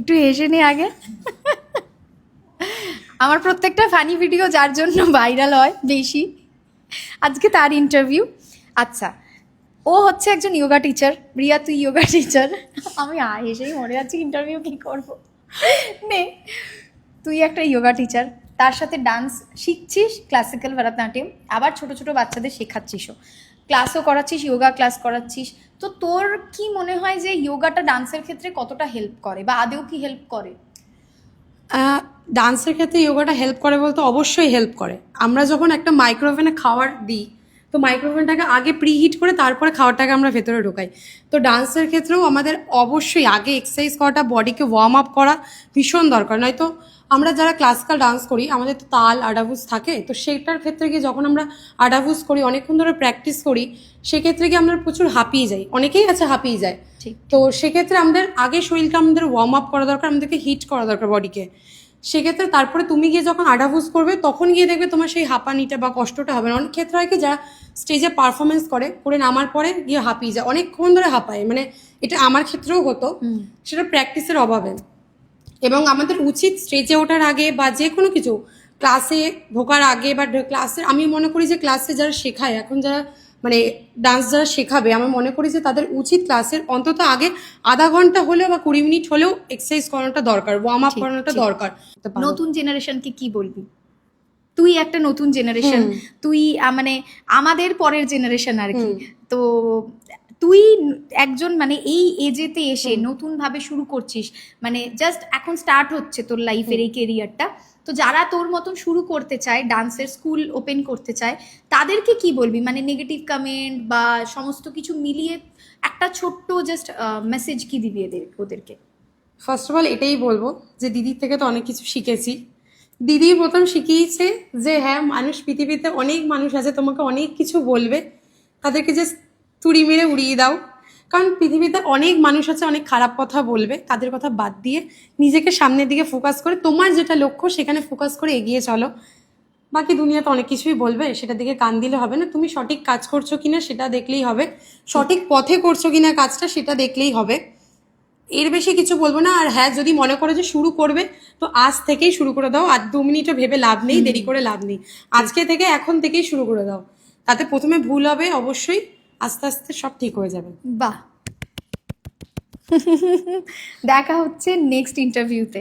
একটু হেসে নি আগে। আমার প্রত্যেকটা ফানি ভিডিও যার জন্য ভাইরাল হয় বেশি, আজকে তার ইন্টারভিউ। আচ্ছা, ও হচ্ছে একজন যোগা টিচার। রিয়া, তুই যোগা টিচার। আমি হেসেই মরে যাচ্ছি, ইন্টারভিউ কি করব। নে, তুই একটা যোগা টিচার, তার সাথে ডান্স শিখছিস, ক্লাসিক্যাল ভরতনাট্যম, আবার ছোট ছোট বাচ্চাদের শেখাচ্ছিসও, ক্লাসও করাচ্ছিস, যোগা ক্লাস করাচ্ছিস। তো তোর কি মনে হয় যে যোগাটা ডান্সের ক্ষেত্রে কতটা হেল্প করে, বা আদেও কি হেল্প করে? ডান্সের ক্ষেত্রে যোগাটা হেল্প করে বলতে অবশ্যই হেল্প করে। আমরা যখন একটা মাইক্রোওভেনে খাবার দিই, তো মাইক্রোওভেনটাকে আগে প্রিহিট করে তারপরে খাবারটাকে আমরা ভেতরে ঢোকাই। তো ডান্সের ক্ষেত্রেও আমাদের অবশ্যই আগে এক্সারসাইজ করাটা, বডিকে ওয়ার্ম আপ করা ভীষণ দরকার। নয়তো আমরা যারা ক্লাসিক্যাল ডান্স করি, আমাদের তো তাল আডাবুস থাকে, তো সেইটার ক্ষেত্রে গিয়ে যখন আমরা আডাবুস করি, অনেকক্ষণ ধরে প্র্যাকটিস করি, সেক্ষেত্রে গিয়ে আমরা প্রচুর হাঁপিয়ে যাই, অনেকেই আছে হাঁপিয়ে যায়। তো সেক্ষেত্রে আমাদের আগে শরীরটা আমাদের ওয়ার্ম আপ করা দরকার, আমাদেরকে হিট করা দরকার বডিকে। সেক্ষেত্রে তারপরে তুমি গিয়ে যখন আডাবুস করবে, তখন গিয়ে দেখবে তোমার সেই হাঁপানিটা বা কষ্টটা হবে না। অনেক ক্ষেত্রে হয় কি, যারা স্টেজে পারফরমেন্স করে নামার পরে গিয়ে হাঁপিয়ে যায়, অনেকক্ষণ ধরে হাঁপায়, মানে এটা আমার ক্ষেত্রেও হতো, সেটা প্র্যাকটিসের অভাবে। এবং আমাদের উচিত স্টেজে ওঠার আগে বা যে কোনো কিছু ক্লাসে ঢোকার আগে বা ক্লাসে, আমি মনে করি যে ক্লাসে যারা শেখায়, এখন যারা মানে ডান্স যারা শেখাবে, আমি মনে করি যে তাদের উচিত ক্লাসের অন্তত আগে আধা ঘন্টা হলেও বা 20 মিনিট হলেও এক্সারসাইজ করানোটা দরকার, ওয়ার্ম আপ করানোটা দরকার। নতুন জেনারেশনকে কি বলবি? তুই একটা নতুন জেনারেশন, তুই মানে আমাদের পরের জেনারেশন আর কি। তো তুই একজন মানে এই এজেতে এসে নতুন ভাবে শুরু করছিস, মানে জাস্ট এখন স্টার্ট হচ্ছে তোর লাইফের এই কেরিয়ারটা। তো যারা তোর মতন শুরু করতে চায়, ডান্সের স্কুল ওপেন করতে চায়, তাদেরকে কি বলবি? মানে নেগেটিভ কমেন্ট বা সমস্ত কিছু মিলিয়ে একটা ছোট্ট জাস্ট মেসেজ কি দিবি ওদেরকে? ফার্স্ট অফ অল এটাই বলবো যে দিদির থেকে তো অনেক কিছু শিখেছি। দিদি প্রথম শিখিয়েছে যে হ্যাঁ, মানুষ পৃথিবীতে অনেক মানুষ আছে, তোমাকে অনেক কিছু বলবে, তাদেরকে জাস্ট তুড়ি মেরে উড়িয়ে দাও। কারণ পৃথিবীতে অনেক মানুষ আছে, অনেক খারাপ কথা বলবে, তাদের কথা বাদ দিয়ে নিজেকে সামনের দিকে ফোকাস করে তোমার যেটা লক্ষ্য সেখানে ফোকাস করে এগিয়ে চলো। বাকি দুনিয়াতে অনেক কিছুই বলবে, সেটার দিকে কান দিলে হবে না। তুমি সঠিক কাজ করছো কিনা সেটা দেখলেই হবে, সঠিক পথে করছো কিনা কাজটা সেটা দেখলেই হবে। এর বেশি কিছু বলবো না। আর হ্যাঁ, যদি মনে করো যে শুরু করবে, তো আজ থেকেই শুরু করে দাও। আর 2 মিনিটও ভেবে লাভ নেই, দেরি করে লাভ নেই। আজকে থেকে, এখন থেকেই শুরু করে দাও। তাতে প্রথমে ভুল হবে অবশ্যই, আস্তে আস্তে সব ঠিক হয়ে যাবে। বাহ। দেখা হচ্ছে নেক্সট ইন্টারভিউতে।